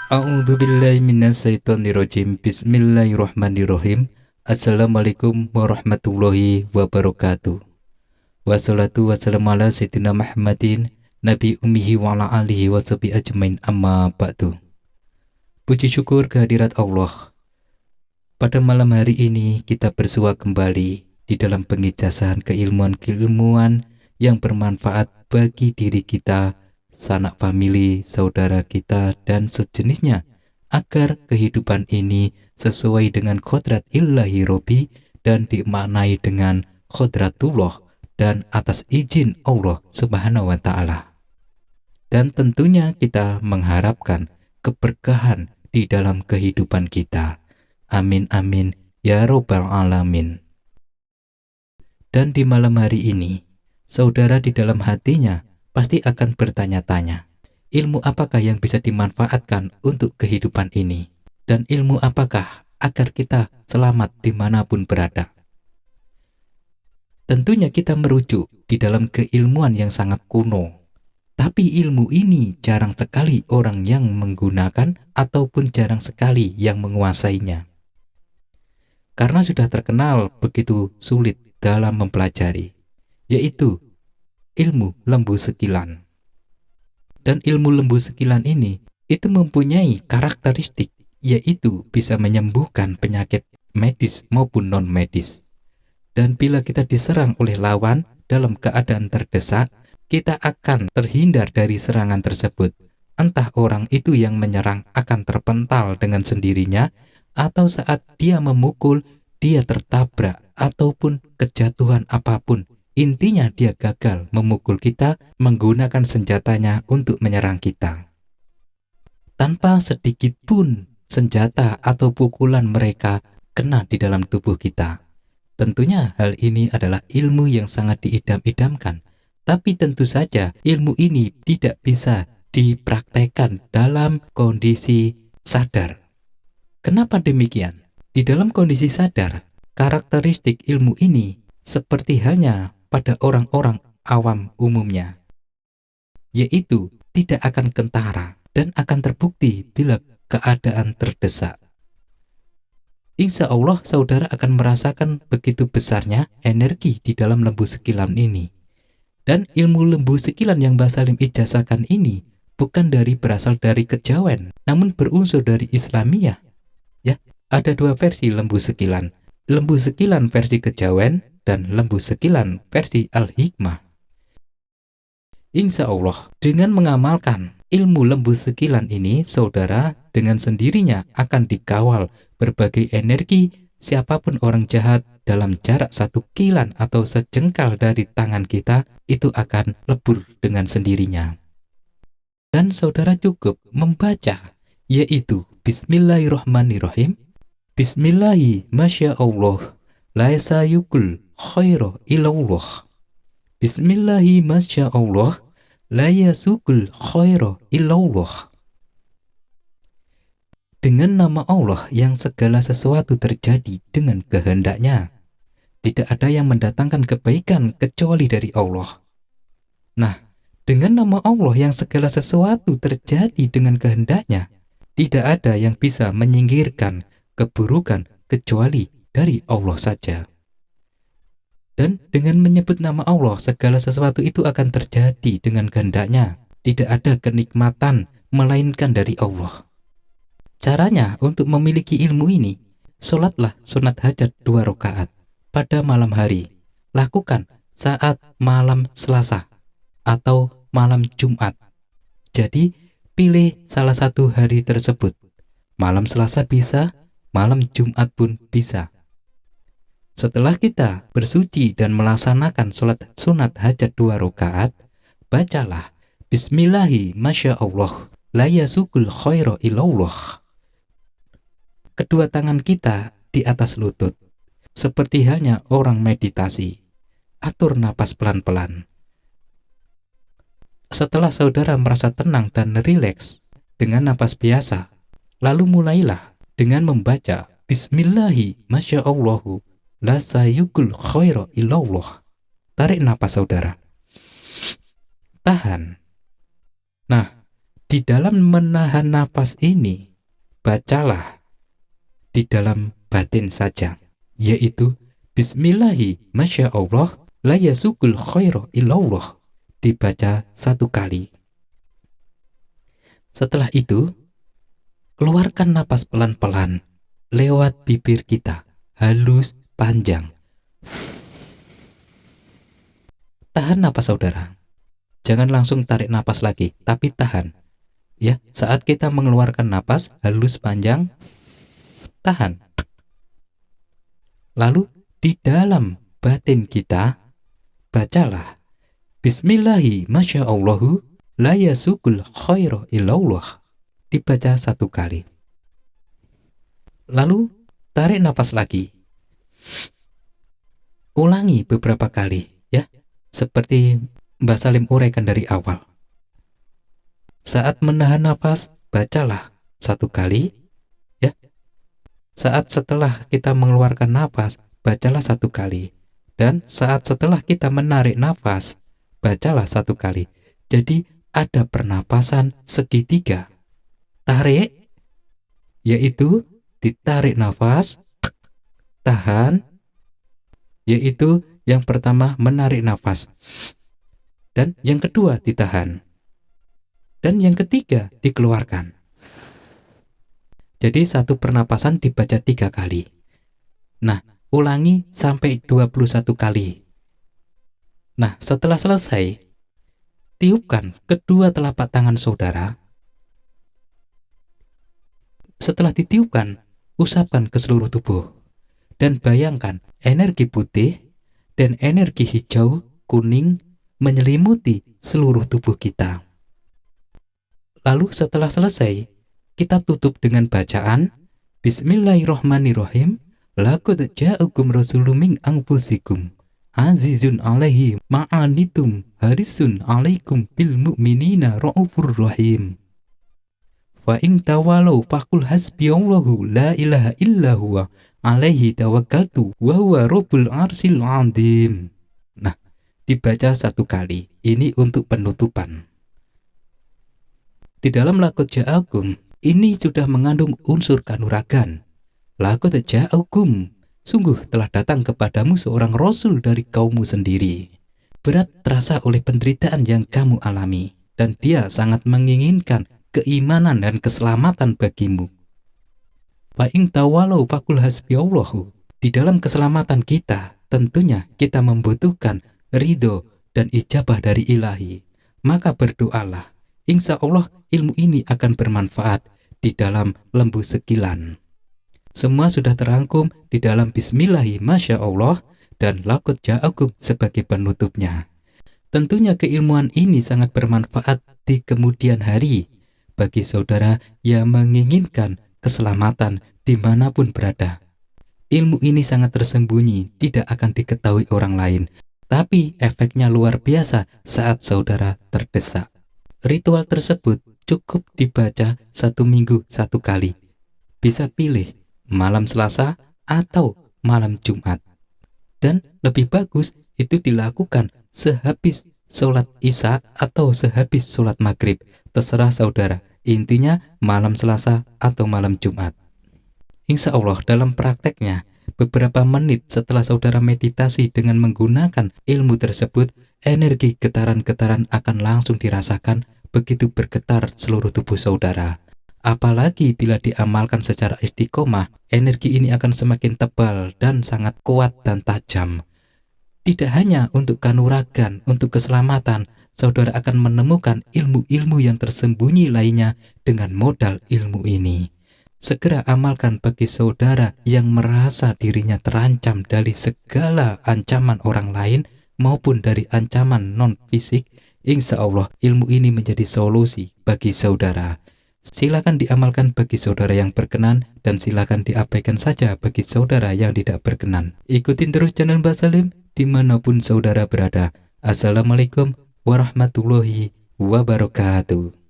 A'udzubillahi minasyaitonirrajim. Bismillahirrahmanirrahim. Assalamualaikum warahmatullahi wabarakatuh. Wassalatu wassalamu ala sayyidina Muhammadin Nabi ummihi wa ala alihi wa sahbihi ajmain, amma ba'du. Puji syukur kehadirat Allah. Pada malam hari ini kita bersua kembali di dalam pengijazahan keilmuan-keilmuan yang bermanfaat bagi diri kita, sanak famili, saudara kita, dan sejenisnya, agar kehidupan ini sesuai dengan kodrat Ilahi Robbi dan dimaknai dengan kodratullah dan atas izin Allah Subhanahu wa Ta'ala. Dan tentunya kita mengharapkan keberkahan di dalam kehidupan kita. Amin amin ya Rabbal Alamin. Dan di malam hari ini, saudara di dalam hatinya pasti akan bertanya-tanya, ilmu apakah yang bisa dimanfaatkan untuk kehidupan ini? Dan ilmu apakah agar kita selamat dimanapun berada? Tentunya kita merujuk di dalam keilmuan yang sangat kuno. Tapi ilmu ini jarang sekali orang yang menggunakan ataupun jarang sekali yang menguasainya. Karena sudah terkenal begitu sulit dalam mempelajari, yaitu ilmu lembu sekilan. Dan ilmu lembu sekilan ini itu mempunyai karakteristik, yaitu bisa menyembuhkan penyakit medis maupun non-medis. Dan bila kita diserang oleh lawan dalam keadaan terdesak, kita akan terhindar dari serangan tersebut. Entah orang itu yang menyerang akan terpental dengan sendirinya, atau saat dia memukul, dia tertabrak, ataupun kejatuhan apapun. Intinya dia gagal memukul kita menggunakan senjatanya untuk menyerang kita. Tanpa sedikit pun senjata atau pukulan mereka kena di dalam tubuh kita. Tentunya hal ini adalah ilmu yang sangat diidam-idamkan. Tapi tentu saja ilmu ini tidak bisa dipraktekkan dalam kondisi sadar. Kenapa demikian? Di dalam kondisi sadar, karakteristik ilmu ini seperti halnya pada orang-orang awam umumnya, yaitu tidak akan kentara dan akan terbukti bila keadaan terdesak. Insya Allah saudara akan merasakan begitu besarnya energi di dalam lembu sekilan ini. Dan ilmu lembu sekilan yang Mbah Salim ijazahkan ini bukan berasal dari kejawen, namun berunsur dari Islamiyah. Ya, ada dua versi lembu sekilan. Lembu sekilan versi kejawen dan lembu sekilan versi Al-Hikmah. Insya Allah, dengan mengamalkan ilmu lembu sekilan ini, saudara dengan sendirinya akan dikawal berbagai energi. Siapapun orang jahat dalam jarak 1 kilan atau sejengkal dari tangan kita, itu akan lebur dengan sendirinya. Dan saudara cukup membaca, yaitu Bismillahirrahmanirrahim. Bismillahi masya Allah, la yasayukul khaira illallah. Bismillahi masya Allah, la yasukul khaira illallah. Dengan nama Allah yang segala sesuatu terjadi dengan kehendaknya. Tidak ada yang mendatangkan kebaikan kecuali dari Allah. Nah, dengan nama Allah yang segala sesuatu terjadi dengan kehendaknya, tidak ada yang bisa menyingkirkan keburukan kecuali dari Allah saja. Dan dengan menyebut nama Allah, segala sesuatu itu akan terjadi dengan kehendaknya. Tidak ada kenikmatan melainkan dari Allah. Caranya untuk memiliki ilmu ini, sholatlah sunat hajat 2 rakaat pada malam hari. Lakukan saat malam Selasa atau malam Jumat. Jadi, pilih salah satu hari tersebut. Malam Selasa bisa, malam Jumat pun bisa. Setelah kita bersuci dan melaksanakan sholat sunat hajat 2 rakaat, bacalah Bismillahi masya Allah, la yasukul khaira illallah. Kedua tangan kita di atas lutut, seperti halnya orang meditasi. Atur napas pelan-pelan. Setelah saudara merasa tenang dan rileks dengan napas biasa, lalu mulailah dengan membaca Bismillahi masya Allahu, la sayukul khaira illallah. Tarik napas saudara. Tahan. Nah, Di dalam menahan napas ini, bacalah di dalam batin saja, yaitu Bismillahi Masya Allah la yasukul khaira illallah, dibaca 1 kali. Setelah itu, keluarkan napas pelan-pelan lewat bibir kita, halus, panjang. Tahan napas saudara. Jangan langsung tarik napas lagi, tapi tahan. Ya, saat kita mengeluarkan napas halus panjang, tahan. Lalu di dalam batin kita, bacalah Bismillahi Masya Allahu la yasukul khaira illallah, dibaca 1 kali. Lalu tarik napas lagi. Ulangi beberapa kali ya, seperti Mbak Salim uraikan dari awal. Saat menahan napas, bacalah 1 kali ya. Saat setelah kita mengeluarkan napas, bacalah 1 kali. Dan saat setelah kita menarik napas, bacalah 1 kali. Jadi ada pernapasan segitiga. Tarik, yaitu ditarik nafas, tahan, yaitu yang pertama menarik nafas, dan yang kedua ditahan, dan yang ketiga dikeluarkan. Jadi 1 pernapasan dibaca 3 kali. Nah, ulangi sampai 21 kali. Nah, setelah selesai, tiupkan kedua telapak tangan saudara. Setelah ditiupkan, usapkan ke seluruh tubuh. Dan bayangkan energi putih dan energi hijau, kuning menyelimuti seluruh tubuh kita. Lalu setelah selesai, kita tutup dengan bacaan Bismillahirrahmanirrahim. Laqad ja'akum rasulun min anfusikum azizun 'alaihi ma'anitum harisun 'alaikum bil mu'minina raufur rahim. Wa in tawalau faqul hasbiyallahu la ilaha illa huwa alaihi tawakkaltu wa huwa rabbul arsyil 'azim. Nah, dibaca 1 kali. Ini untuk penutupan. Di dalam laqad ja'akum ini sudah mengandung unsur kanuragan. Laqad ja'akum, sungguh telah datang kepadamu seorang rasul dari kaummu sendiri. Berat terasa oleh penderitaan yang kamu alami, dan dia sangat menginginkan keimanan dan keselamatan bagimu. Wa in tawalau faqul hasbiyallahu. Di dalam keselamatan kita, tentunya kita membutuhkan ridho dan ijabah dari ilahi. Maka berdoalah, insya Allah ilmu ini akan bermanfaat di dalam lembu sekilan. Semua sudah terangkum di dalam Bismillahi Masya Allah dan Laqad ja'akum sebagai penutupnya. Tentunya keilmuan ini sangat bermanfaat di kemudian hari bagi saudara yang menginginkan keselamatan dimanapun berada. Ilmu ini sangat tersembunyi, tidak akan diketahui orang lain, tapi efeknya luar biasa saat saudara terdesak. Ritual tersebut cukup dibaca 1 minggu 1 kali. Bisa pilih malam Selasa atau malam Jumat. Dan lebih bagus itu dilakukan sehabis sholat Isya atau sehabis sholat Maghrib. Terserah saudara, intinya malam Selasa atau malam Jumat. Insya Allah dalam prakteknya, beberapa menit setelah saudara meditasi dengan menggunakan ilmu tersebut, energi getaran-getaran akan langsung dirasakan, begitu bergetar seluruh tubuh saudara. Apalagi bila diamalkan secara istiqomah, energi ini akan semakin tebal dan sangat kuat dan tajam. Tidak hanya untuk kanuragan, untuk keselamatan, saudara akan menemukan ilmu-ilmu yang tersembunyi lainnya dengan modal ilmu ini. Segera amalkan bagi saudara yang merasa dirinya terancam dari segala ancaman orang lain maupun dari ancaman non-fisik. Insya Allah ilmu ini menjadi solusi bagi saudara. Silakan diamalkan bagi saudara yang berkenan dan silakan diabaikan saja bagi saudara yang tidak berkenan. Ikutin terus channel Mbak Salim dimanapun saudara berada. Assalamualaikum warahmatullahi wabarakatuh.